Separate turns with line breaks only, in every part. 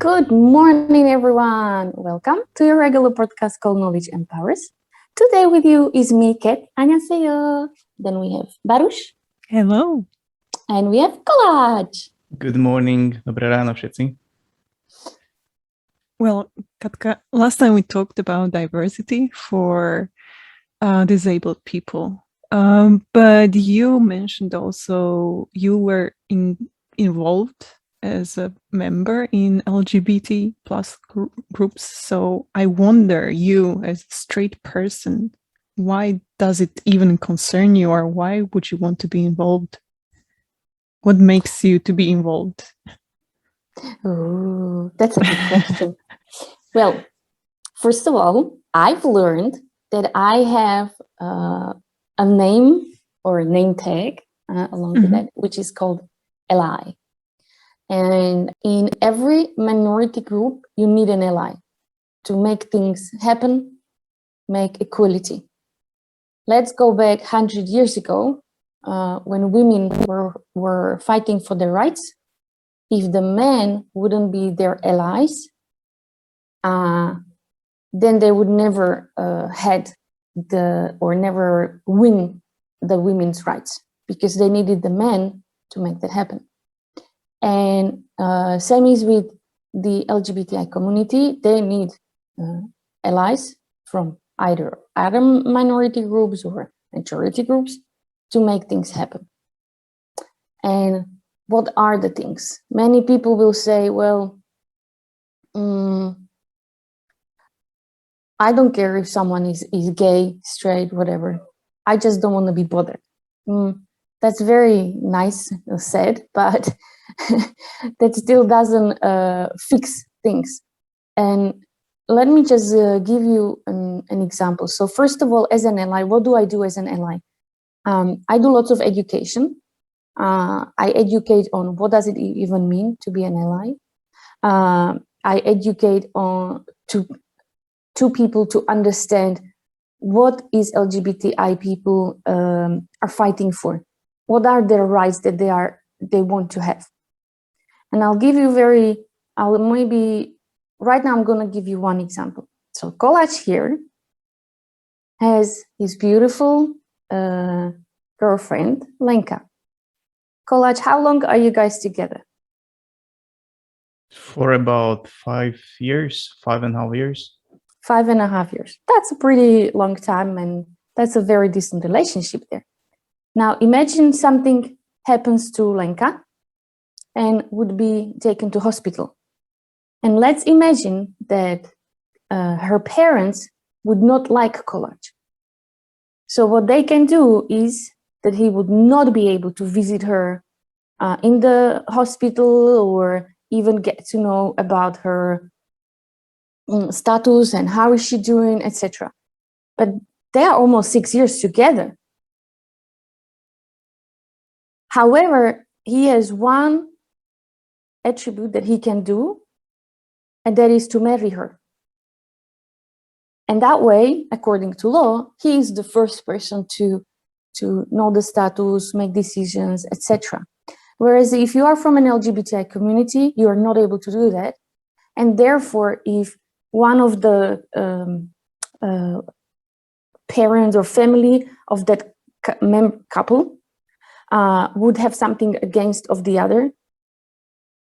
Good morning, everyone. Welcome to your regular podcast called Knowledge Empowers. Today with you is me, Kat. 안녕하세요. Then we have Baruch.
Hello.
And we have Kolaj.
Good morning. Dobré ráno všetci.
Well, Katka, last time we talked about diversity for disabled people. But you mentioned also you were involved as a member in LGBT plus groups. So I wonder, you as a straight person, why does it even concern you, or why would you want to be involved? What makes you to be involved?
Oh, that's a good question. Well, first of all, I've learned that I have a name or a name tag along with that, which is called ally. And in every minority group, you need an ally to make things happen, make equality. Let's go back 100 years ago when women were fighting for their rights. If the men wouldn't be their allies, then they would never never win the women's rights, because they needed the men to make that happen. And same is with the LGBTI community. They need allies from either other minority groups or majority groups to make things happen. And what are the things? Many people will say, well, I don't care if someone is gay, straight, whatever. I just don't want to be bothered. That's very nice said, but that still doesn't fix things. And let me just give you an example. So first of all, as an ally, what do I do as an ally? I do lots of education. I educate on what does it even mean to be an ally. I educate on to people to understand what is LGBTI people are fighting for. What are their rights that they want to have? And I'll give you right now I'm going to give you one example. So Kolaj here has his beautiful girlfriend, Lenka. Kolaj, how long are you guys together?
For about 5 years, 5.5 years.
5.5 years. That's a pretty long time, and that's a very decent relationship there. Now imagine something happens to Lenka and would be taken to hospital. And let's imagine that her parents would not like Kolaj. So what they can do is that he would not be able to visit her in the hospital or even get to know about her status and how is she doing, etc. But they are almost 6 years together. However, he has one attribute that he can do, and that is to marry her. And that way, according to law, he is the first person to know the status, make decisions, etc. Whereas if you are from an LGBTI community, you are not able to do that. And therefore, if one of the parents or family of that couple would have something against of the other,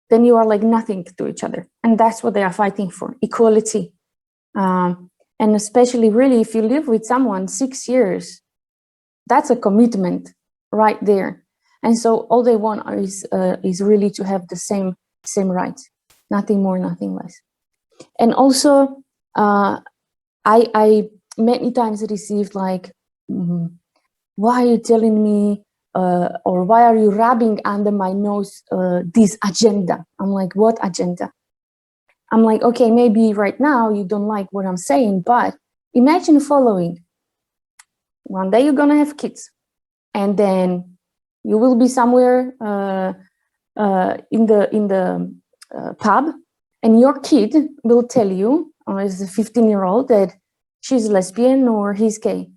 then you are like nothing to each other. And that's what they are fighting for, equality. And especially really, if you live with someone 6 years, that's a commitment right there. And so all they want is really to have the same rights, nothing more, nothing less. And also, I many times received like, why are you telling me, or why are you rubbing under my nose this agenda? I'm like, what agenda? I'm like, okay, maybe right now you don't like what I'm saying, but imagine following. One day you're gonna have kids, and then you will be somewhere in the pub, and your kid will tell you, as a 15-year-old, that she's lesbian or he's gay.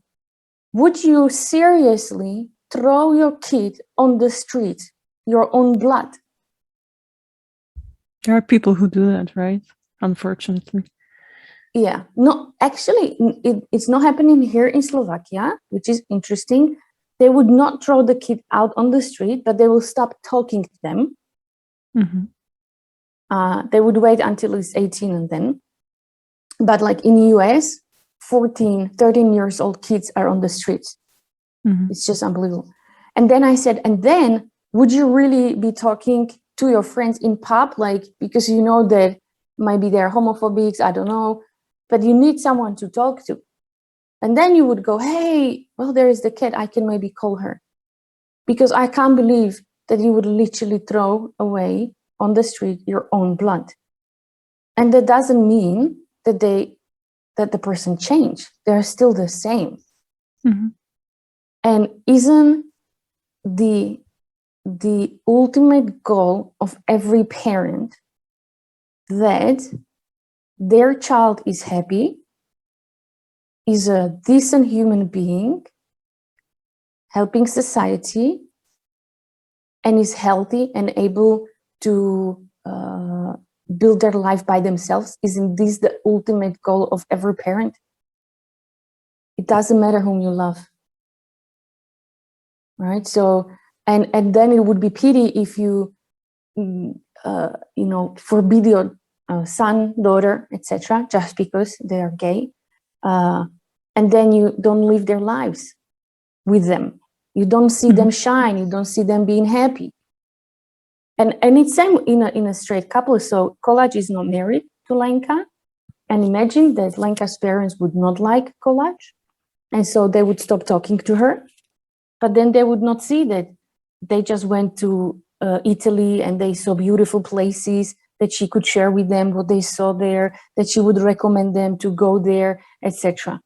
Would you seriously throw your kid on the street, your own blood?
There are people who do that, right? Unfortunately.
Yeah, no, actually, it's not happening here in Slovakia, which is interesting. They would not throw the kid out on the street, but they will stop talking to them.
Mm-hmm.
They would wait until he's 18 and then. But like in the US, 14, 13 years old kids are on the streets.
Mm-hmm.
It's just unbelievable. And then I said, and then would you really be talking to your friends in pub? Like, because you know that maybe they're homophobics, I don't know, but you need someone to talk to. And then you would go, hey, well, there is the cat, I can maybe call her. Because I can't believe that you would literally throw away on the street your own blood. And that doesn't mean that the person changed. They're still the same.
Mm-hmm.
And isn't the ultimate goal of every parent that their child is happy, is a decent human being, helping society, and is healthy and able to build their life by themselves? Isn't this the ultimate goal of every parent? It doesn't matter whom you love, right? So, and then it would be pity if you, forbid your son, daughter, etc., just because they are gay, and then you don't live their lives with them. You don't see them shine. You don't see them being happy. And it's same in a straight couple. So Kolaj is not married to Lenka, and imagine that Lenka's parents would not like Kolaj, and so they would stop talking to her. But then they would not see that they just went to Italy and they saw beautiful places that she could share with them what they saw there, that she would recommend them to go there, etc.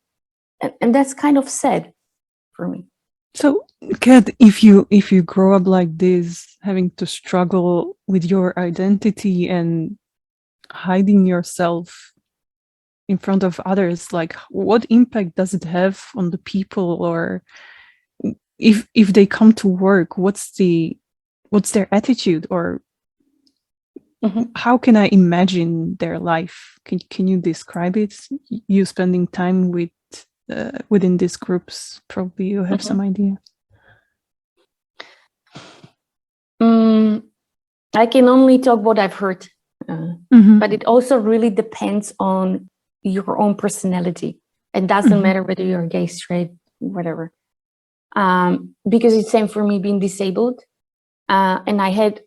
And that's kind of sad for me.
So, Kat, if you grow up like this, having to struggle with your identity and hiding yourself in front of others, like what impact does it have on the people? Or if they come to work, what's their attitude? Or how can I imagine their life? Can you describe it? You spending time with within these groups, probably you have some idea.
I can only talk what I've heard, but it also really depends on your own personality. It doesn't matter whether you're gay, straight, whatever. Because it's same for me being disabled, and I had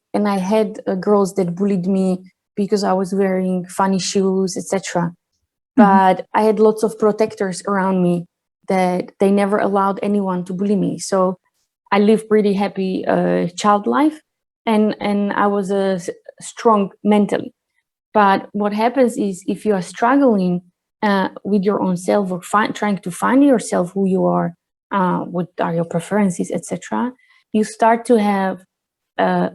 girls that bullied me because I was wearing funny shoes, etc. But I had lots of protectors around me that they never allowed anyone to bully me. So I lived pretty happy child life, and I was strong mentally. But what happens is if you are struggling with your own self or trying to find yourself, who you are, what are your preferences, etc., you start to have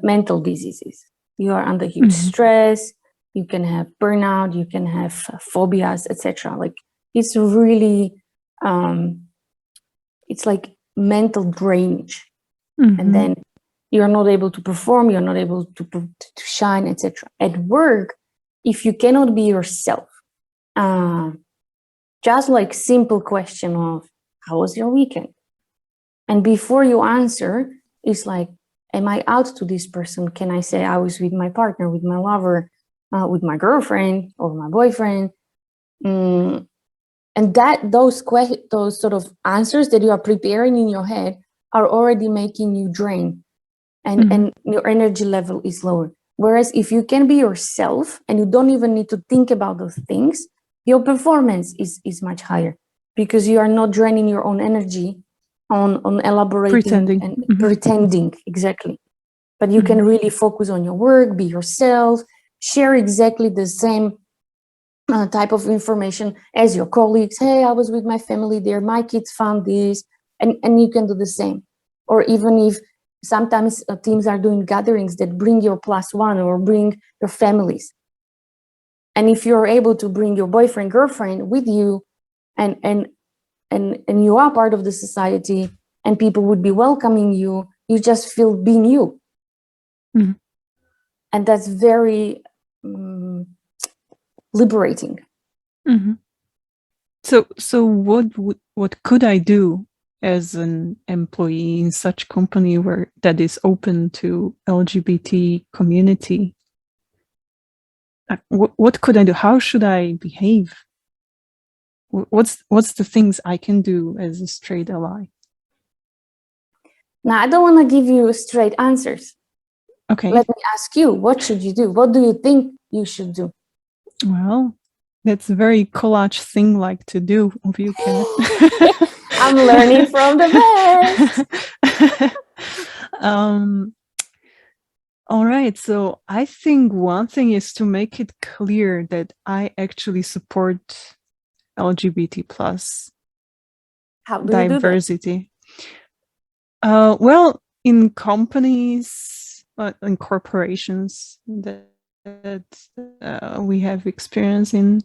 mental diseases. You are under huge stress. You can have burnout. You can have phobias, etc. Like it's really, it's like mental drainage, and then you're not able to perform. You're not able to shine, etc. At work, if you cannot be yourself, just like simple question of how was your weekend, and before you answer, it's like, am I out to this person? Can I say I was with my partner, with my lover, with my girlfriend or my boyfriend? And that those sort of answers that you are preparing in your head are already making you drain, and your energy level is lower. Whereas if you can be yourself and you don't even need to think about those things, your performance is much higher because you are not draining your own energy on elaborating and pretending, exactly. But you can really focus on your work, be yourself, share exactly the same type of information as your colleagues. Hey, I was with my family there, my kids found this, and you can do the same. Or even if sometimes teams are doing gatherings that bring your +1 or bring your families. And if you're able to bring your boyfriend, girlfriend with you, and you are part of the society, and people would be welcoming you, you just feel being you. And that's very liberating.
Mhm. So what could I do as an employee in such company where that is open to LGBT community? What could I do? How should I behave? What's the things I can do as a straight ally?
Now, I don't want to give you straight answers.
Okay.
Let me ask you, what should you do? What do you think you should do?
Well, that's a very collage thing like to do of you, Kat.
I'm learning from the best.
All right. So I think one thing is to make it clear that I actually support LGBT plus
How do you do that?
diversity. Well, in companies, in corporations that we have experience in,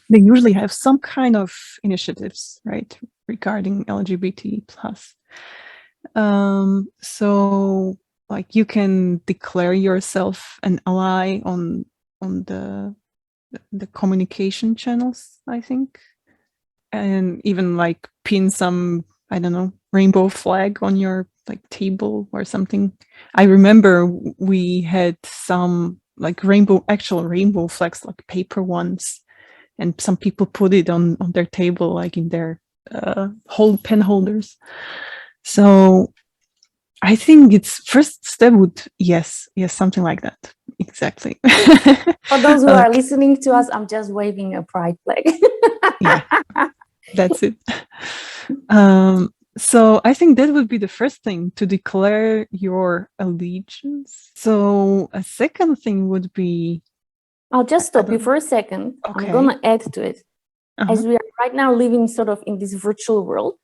they usually have some kind of initiatives, right, regarding LGBT plus. So like you can declare yourself an ally on the communication channels, I think, and even like pin some, I don't know, rainbow flag on your like table or something. I remember we had some like actual rainbow flags, like paper ones, and some people put it on their table, like in their pen holders. So I think it's first step would yes, something like that. Exactly.
For those who are listening to us, I'm just waving a pride flag.
Yeah, that's it. So I think that would be the first thing, to declare your allegiance. So a second thing would be,
I'll just stop you for a second.
Okay.
I'm gonna add to it.
Uh-huh.
As we are right now living sort of in this virtual world,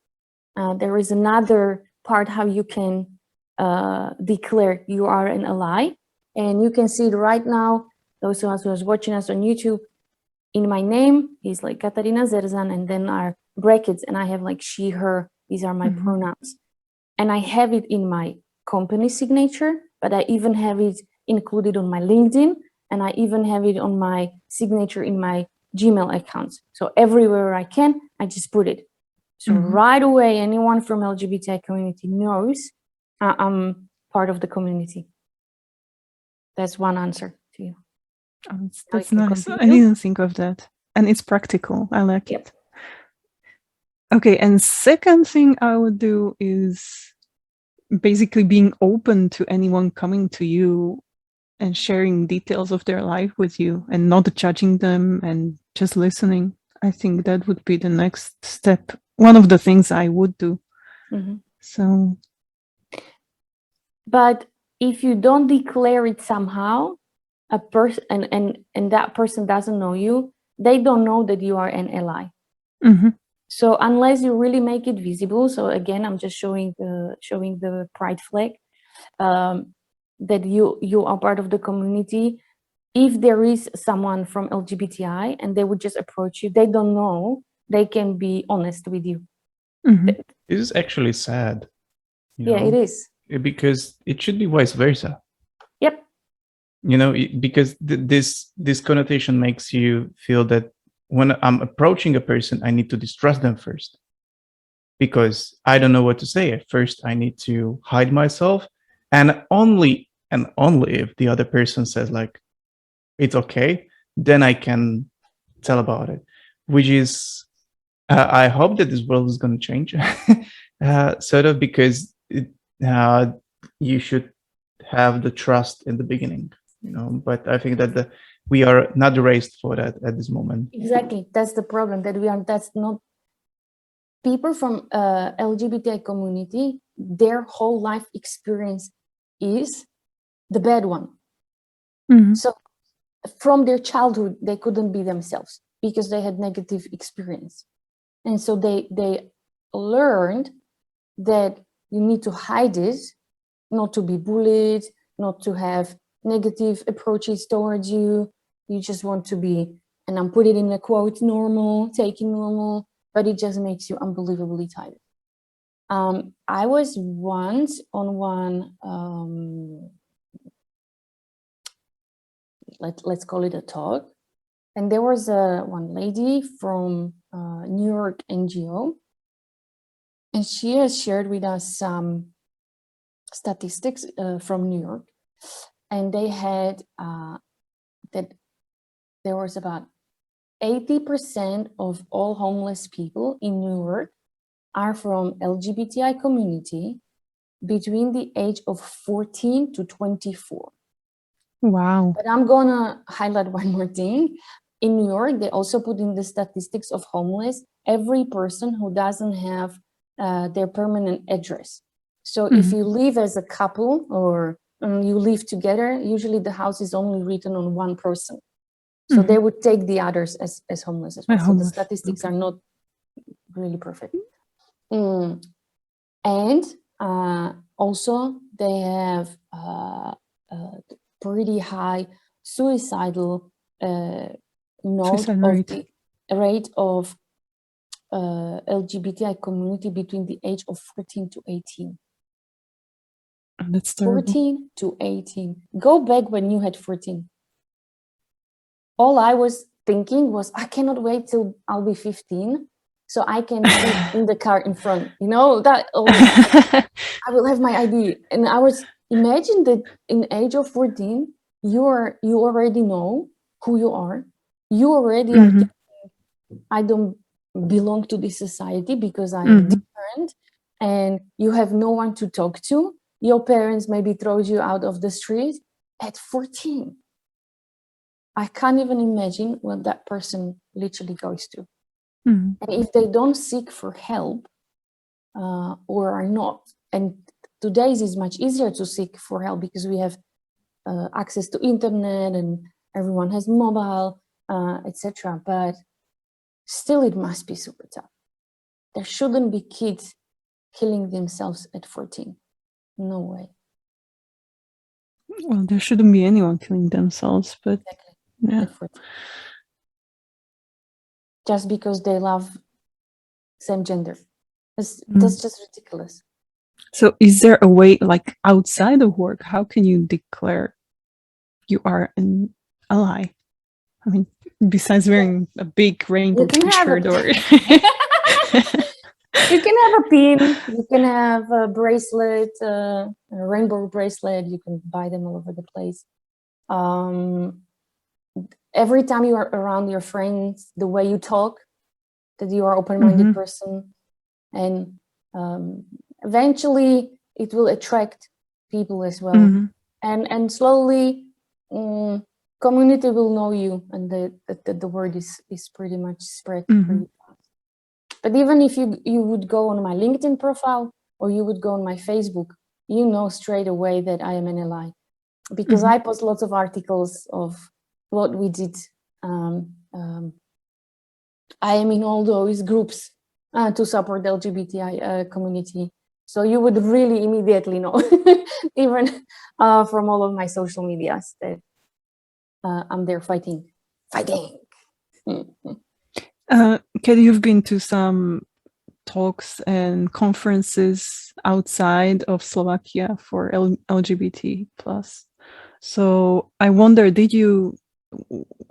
there is another part how you can declare you are an ally. And you can see it right now, those of us who are watching us on YouTube, in my name is like Katarina Zerzan, and then our brackets, and I have like she, her, these are my pronouns. And I have it in my company signature, but I even have it included on my LinkedIn, and I even have it on my signature in my Gmail accounts. So everywhere I can, I just put it. So right away, anyone from LGBTI community knows I'm part of the community. That's one answer to you.
That's nice. I didn't think of that. And it's practical. I like it. Okay, and second thing I would do is basically being open to anyone coming to you and sharing details of their life with you and not judging them and just listening. I think that would be the next step. One of the things I would do. So,
but if you don't declare it somehow, a person and that person doesn't know you, they don't know that you are an ally. So unless you really make it visible, so again, I'm just showing the pride flag, that you are part of the community. If there is someone from LGBTI and they would just approach you, they don't know, they can be honest with you.
This is actually sad.
Yeah, it is.
Because it should be vice versa.
Yep.
Because this connotation makes you feel that when I'm approaching a person, I need to distrust them first, because I don't know what to say. At first, I need to hide myself, and only if the other person says like it's okay, then I can tell about it. Which is, I hope that this world is going to change, sort of, because you should have the trust in the beginning, But I think that we are not raised for that at this moment.
Exactly, that's the problem, that that's not people from LGBTI community. Their whole life experience is the bad one. So from their childhood, they couldn't be themselves because they had negative experience, and so they learned that you need to hide it, not to be bullied, not to have negative approaches towards you. You just want to be, and I'm putting in a quote, normal, taking normal, but it just makes you unbelievably tired. I was once on one, let's call it a talk, And there was one lady from New York NGO, and she has shared with us some statistics from New York, and they had that there was about 80% of all homeless people in New York are from LGBTI community between the age of 14 to 24.
Wow.
But I'm gonna highlight one more thing. In New York, they also put in the statistics of homeless every person who doesn't have their permanent address. So if you live as a couple or you live together, usually the house is only written on one person. So they would take the others as homeless as well. So the statistics are not really perfect. And also they have pretty high suicidal note
Suicide
of
rate.
the rate of LGBTI community between the age of 14 to 18.
Oh, that's terrible.
14 to 18. Go back when you had 14. All I was thinking was, I cannot wait till I'll be 15 so I can sit in the car in front. You know, that always, I will have my ID. And I was, imagine that in the age of 14, you already know who you are. You already are thinking, I don't belong to this society because I am different, and you have no one to talk to. Your parents maybe throws you out of the street at 14. I can't even imagine what that person literally goes to. And if they don't seek for help or are not, and today's is much easier to seek for help because we have access to internet and everyone has mobile, etc. But still, it must be super tough. There shouldn't be kids killing themselves at 14. No way.
Well, there shouldn't be anyone killing themselves, but
Exactly.
yeah.
At 14. Just because they love same gender. That's just ridiculous.
So is there a way, like outside of work, how can you declare you are an ally? I mean, besides wearing a big rainbow t-shirt or...
You can have a pin, you can have a bracelet, a rainbow bracelet, you can buy them all over the place. Every time you are around your friends, the way you talk, that you are open-minded person, and eventually it will attract people as well. And slowly community will know you, and the word is pretty much spread pretty fast. But even if you would go on my LinkedIn profile or you would go on my Facebook, you know straight away that I am an ally, because I post lots of articles of what we did. I am in all those groups to support the LGBTI community. So you would really immediately know, even from all of my social medias, that I'm there fighting.
Katie, you've been to some talks and conferences outside of Slovakia for LGBT plus. So I wonder,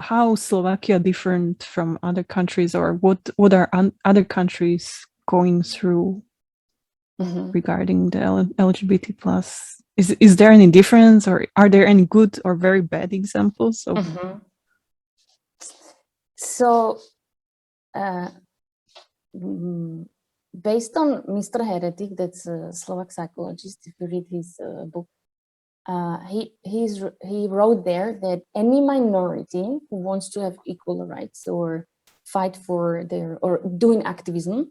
how Slovakia different from other countries, or what are other countries going through regarding the LGBT plus? Is there any difference, or are there any good or very bad examples of?
So based on Mr. Heretic, that's a Slovak psychologist, if you read his book, he wrote there that any minority who wants to have equal rights or fight for or doing activism,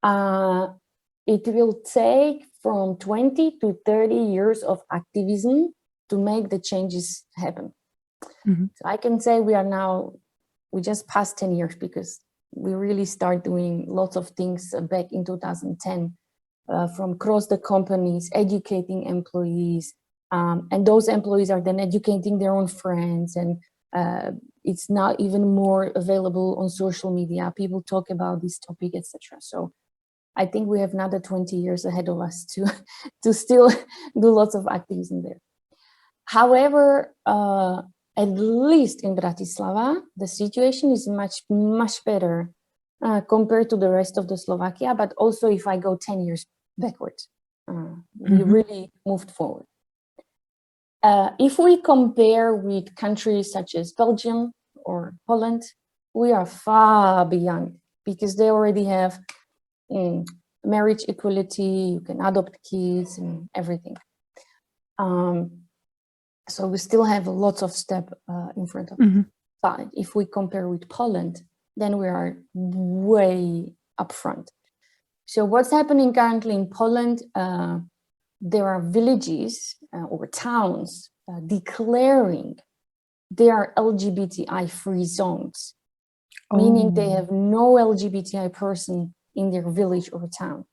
it will take from 20 to 30 years of activism to make the changes happen. So I can say we just passed 10 years, because we really start doing lots of things back in 2010, from across the companies, educating employees, and those employees are then educating their own friends, and it's now even more available on social media. People talk about this topic, etc. So I think we have another 20 years ahead of us to still do lots of activism there. However, at least in Bratislava, the situation is much, much better compared to the rest of the Slovakia. But also if I go 10 years backwards, we really moved forward. If we compare with countries such as Belgium or Poland, we are far beyond, because they already have marriage equality, you can adopt kids and everything. So we still have lots of step in front of us. But if we compare with Poland, then we are way up front. So what's happening currently in Poland, there are villages or towns declaring they are LGBTI free zones, meaning they have no LGBTI person in their village or town,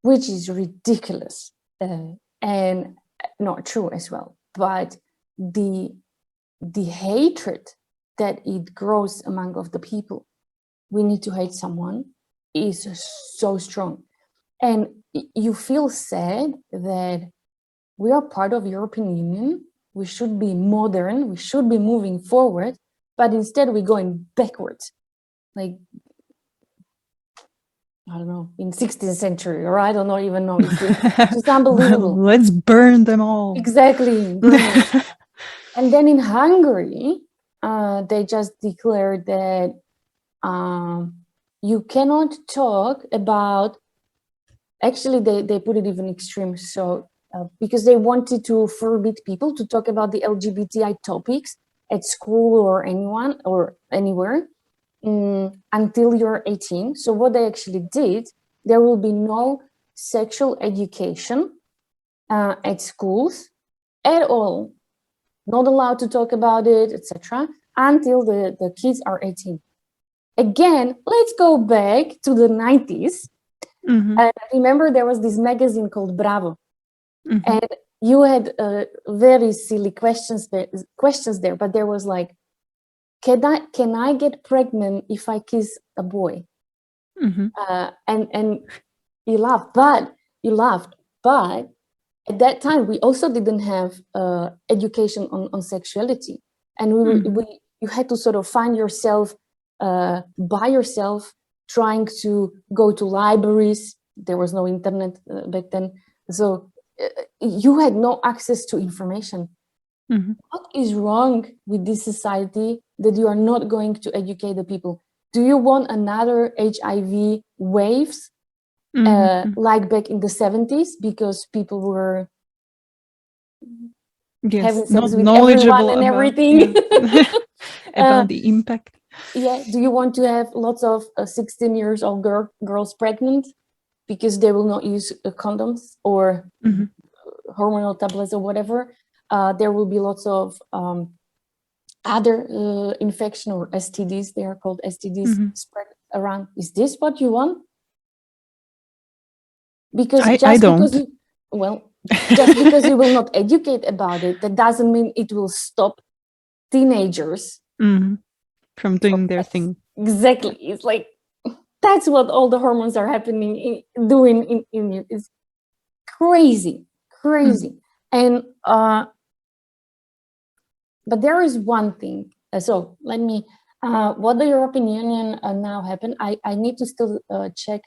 which is ridiculous and not true as well. But the hatred that it grows among of the people, we need to hate someone, is so strong. And you feel sad that we are part of European Union. We should be modern. We should be moving forward. But instead we're going backwards. Like, I don't know, in 16th century, or I don't know, even know. It's just unbelievable.
Let's burn them all.
Exactly. And then in Hungary, they just declared that you cannot talk about, actually they put it even extreme, so because they wanted to forbid people to talk about the LGBTI topics at school or anyone or anywhere until you're 18. So what they actually did, there will be no sexual education at schools at all, not allowed to talk about it, etc., until the kids are 18. Again, let's go back to the 90s. I remember there was this magazine called Bravo, and you had very silly questions there, but there was like, can I get pregnant if I kiss a boy? And you laughed, but at that time we also didn't have education on sexuality, and you had to sort of find yourself by yourself, trying to go to libraries. There was no internet back then, so you had no access to information. What is wrong with this society that you are not going to educate the people? Do you want another HIV waves like back in the 70s, because people were having sex with everyone and everything?
About the impact.
Yeah. Do you want to have lots of 16 years old girls pregnant because they will not use condoms or hormonal tablets or whatever? There will be lots of other infection or STDs. They are called STDs spread around. Is this what you want? Because
I don't.
Just because you will not educate about it, that doesn't mean it will stop teenagers
from doing their thing.
Exactly. It's like, that's what all the hormones are doing in you. It's crazy. And but there is one thing. So let me, what the European Union now happened, I need to still check,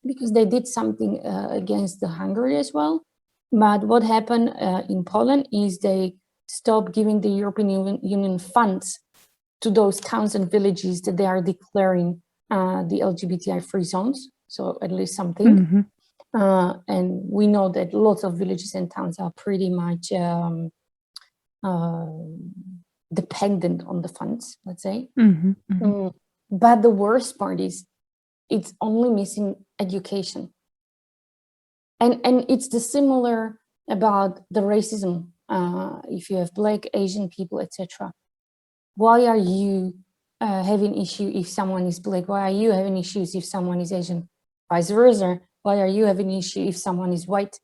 because they did something against the Hungary as well. But what happened in Poland is they stopped giving the European Union funds to those towns and villages that they are declaring the LGBTI free zones. So at least something. And we know that lots of villages and towns are pretty much dependent on the funds, let's say. But the worst part is it's only missing education. And it's the similar about the racism. If you have Black, Asian people, etc. Why are you having issue if someone is Black? Why are you having issues if someone is Asian? Vice versa. Why are you having issue if someone is white,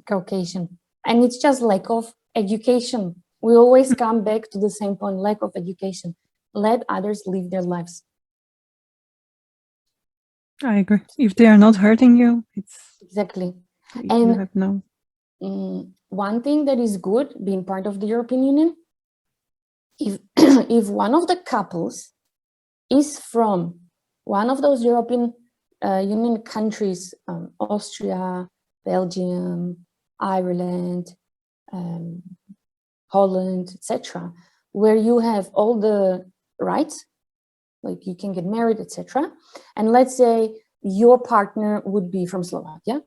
Caucasian? And it's just lack of education. We always come back to the same point, lack of education. Let others live their lives.
I agree. If they are not hurting you, it's
exactly.
You have no.
One thing that is good being part of the European Union, if if one of the couples is from one of those European Union countries, Austria, Belgium, Ireland, Holland, etc., where you have all the rights, like you can get married, etc., and let's say your partner would be from Slovakia,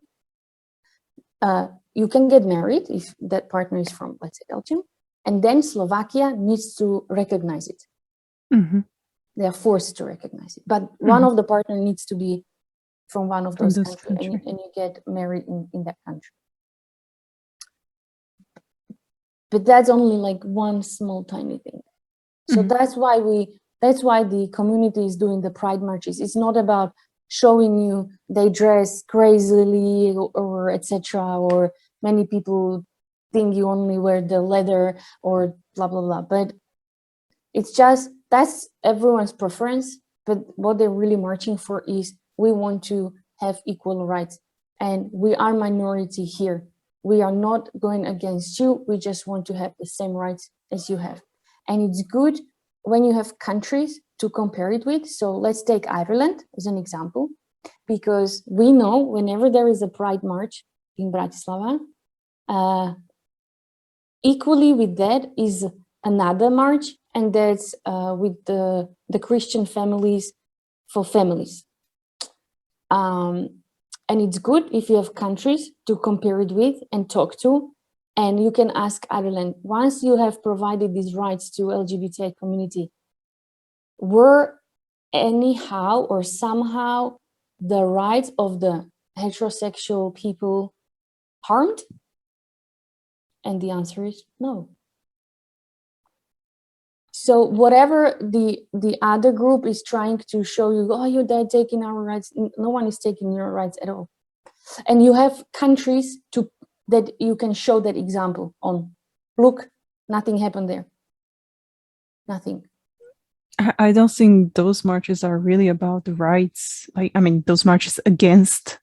you can get married if that partner is from, let's say, Belgium, and then Slovakia needs to recognize it.
Mm-hmm.
They are forced to recognize it, but one of the partner needs to be from one of those countries, and you get married in that country. But that's only like one small tiny thing. So that's why the community is doing the pride marches. It's not about showing you they dress crazily or etc., or many people think you only wear the leather or blah blah blah, but it's just that's everyone's preference. But what they're really marching for is we want to have equal rights, and we are minority here. We are not going against you. We just want to have the same rights as you have. And it's good when you have countries to compare it with. So let's take Ireland as an example, because we know whenever there is a pride march in Bratislava, equally with that is another march, and that's with the Christian families for families. And it's good if you have countries to compare it with and talk to. And you can ask Ireland, once you have provided these rights to LGBTI community, were anyhow or somehow the rights of the heterosexual people harmed? And the answer is no. So whatever the other group is trying to show you, oh, you're taking our rights, no one is taking your rights at all. And you have countries that you can show that example on. Look, nothing happened there. Nothing.
I don't think those marches are really about the rights. I mean, those marches against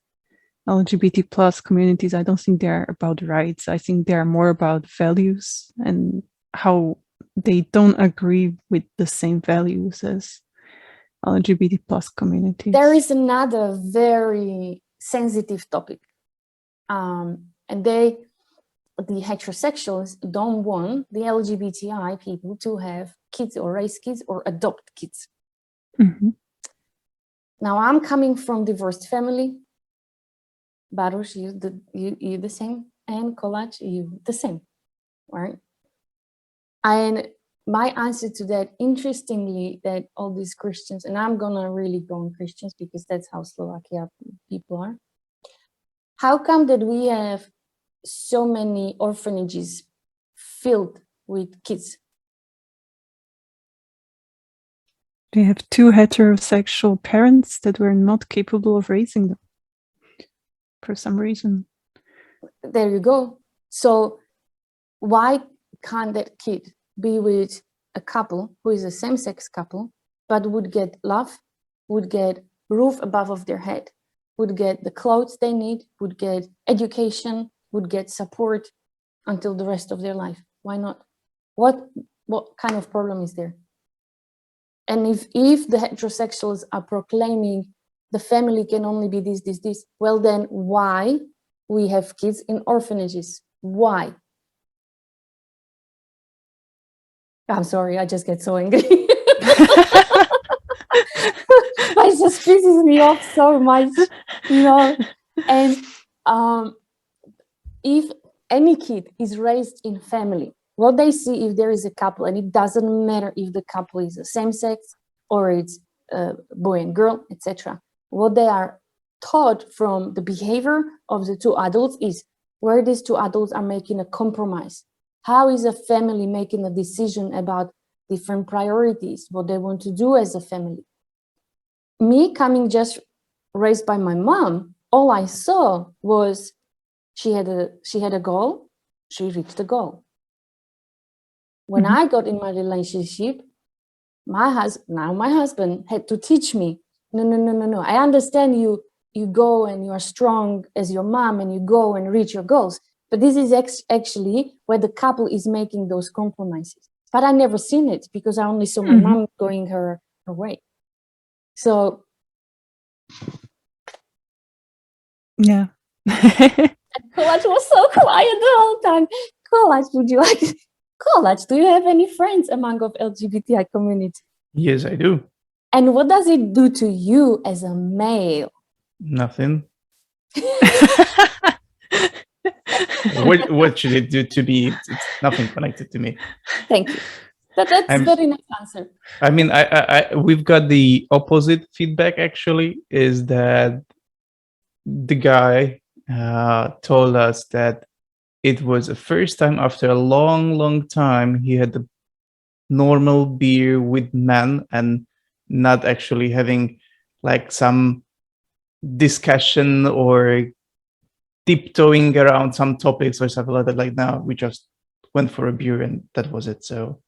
LGBT plus communities, I don't think they're about rights. I think they're more about values and how they don't agree with the same values as LGBT plus communities.
There is another very sensitive topic. And the heterosexuals don't want the LGBTI people to have kids or raise kids or adopt kids.
Mm-hmm.
Now I'm coming from divorced family. Baruch, you the same, and Kolach, you the same, right? And my answer to that, interestingly, that all these Christians, and I'm gonna really go on Christians because that's how Slovakia people are. How come that we have so many orphanages filled with kids?
They have two heterosexual parents that were not capable of raising them for some reason.
There you go. So why can't that kid be with a couple who is a same-sex couple, but would get love, would get roof above their head, would get the clothes they need, would get education, would get support until the rest of their life? Why not? What kind of problem is there? And if the heterosexuals are proclaiming the family can only be this, well then why we have kids in orphanages? Why? I'm sorry, I just get so angry. It just pisses me off so much, you know. And if any kid is raised in family, what they see if there is a couple, and it doesn't matter if the couple is the same sex or it's a boy and girl, etc. What they are taught from the behavior of the two adults is where these two adults are making a compromise. How is a family making a decision about different priorities, what they want to do as a family? Me coming just raised by my mom, all I saw was she had a goal, she reached the goal. When I got in my relationship, my husband had to teach me, no. I understand you go and you are strong as your mom and you go and reach your goals. But this is actually where the couple is making those compromises. but I never seen it because I only saw my mom going her way. So
Yeah.
Collage was so quiet the whole time. Collage, Collage, do you have any friends among of LGBTI community?
Yes, I do.
And what does it do to you as a male?
Nothing. What should it do to me? It's nothing connected to me.
Thank you. That's very nice answer.
I mean, we've got the opposite feedback. Actually, is that the guy told us that it was the first time after a long time he had the normal beer with men and not actually having like some discussion or tiptoeing around some topics or something like that. Like, now we just went for a beer and that was it. So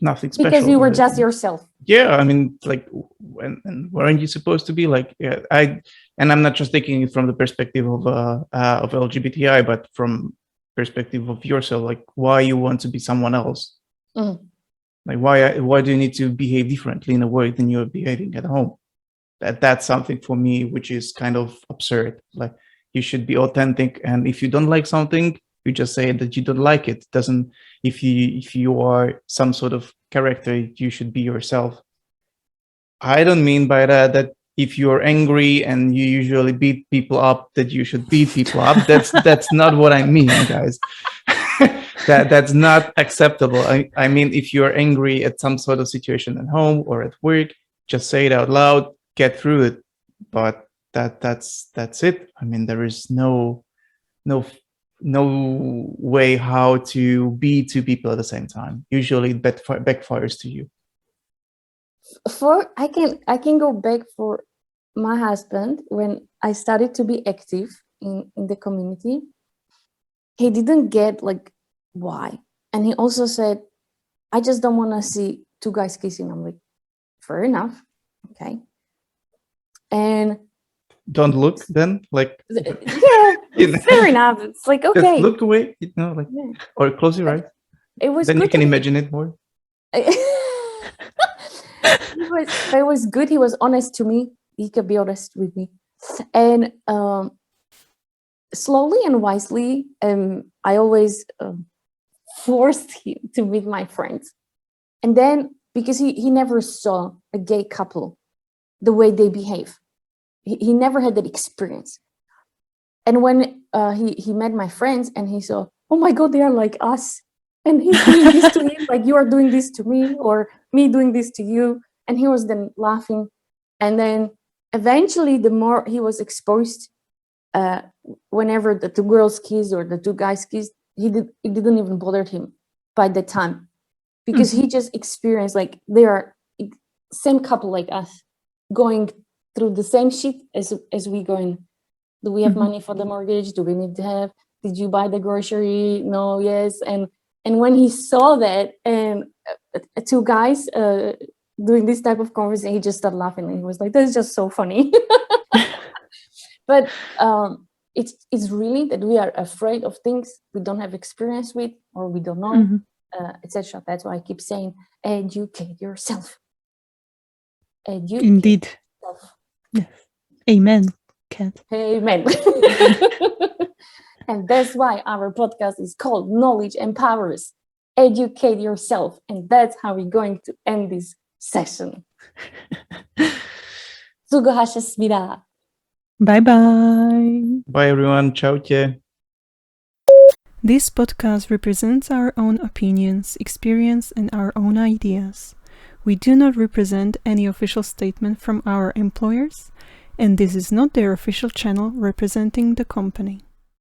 nothing special.
Because you were just yourself.
Yeah, I mean, like, and weren't you supposed to be like? Yeah, and I'm not just taking it from the perspective of LGBTI, but from perspective of yourself. Like, why you want to be someone else? Like, why do you need to behave differently in a way than you're behaving at home? That's something for me which is kind of absurd. Like, you should be authentic, and if you don't like something, you just say that you don't like it. Doesn't if you are some sort of character, you should be yourself. I don't mean by that if you're angry and you usually beat people up, that you should beat people up. That's not what I mean, guys. That's not acceptable. I mean, if you're angry at some sort of situation at home or at work, just say it out loud, get through it. But that's it. I mean, there is no way how to be two people at the same time. Usually it backfires to you.
I can go back for my husband. When I started to be active in the community, he didn't get like why, and he also said, I just don't want to see two guys kissing. I'm like, fair enough, okay. And
don't look then, like,
yeah, fair enough. It's like, okay,
just look away, like, yeah. Or close your eyes.
It was
then
good,
you can imagine it more.
It was good. He was honest to me. He could be honest with me, and slowly and wisely, I always forced him to meet my friends. And then, because he never saw a gay couple the way they behave, he never had that experience. And when he met my friends and he saw, oh my God, they are like us, and he's doing this to him, like you are doing this to me, or me doing this to you, and he was then laughing. And then eventually, the more he was exposed, whenever the two girls kissed or the two guys kissed, it didn't even bother him by the time, because he just experienced like they are same couple like us, going through the same shit as we going. Do we have money for the mortgage? Do we need to have? Did you buy the grocery? No, yes. And when he saw that, and two guys doing this type of conversation, he just started laughing, and he was like, "That's just so funny." But it's really that we are afraid of things we don't have experience with, or we don't know, etc. That's why I keep saying, educate yourself. Educate
Indeed.
yourself.
Yes. Amen, Kat.
Amen. And that's why our podcast is called Knowledge Empowers. Educate yourself. And that's how we're going to end this session. 수고하셨습니다.
Bye-bye.
Bye, everyone. Čaute.
This podcast represents our own opinions, experience, and our own ideas. We do not represent any official statement from our employers, and this is not their official channel representing the company.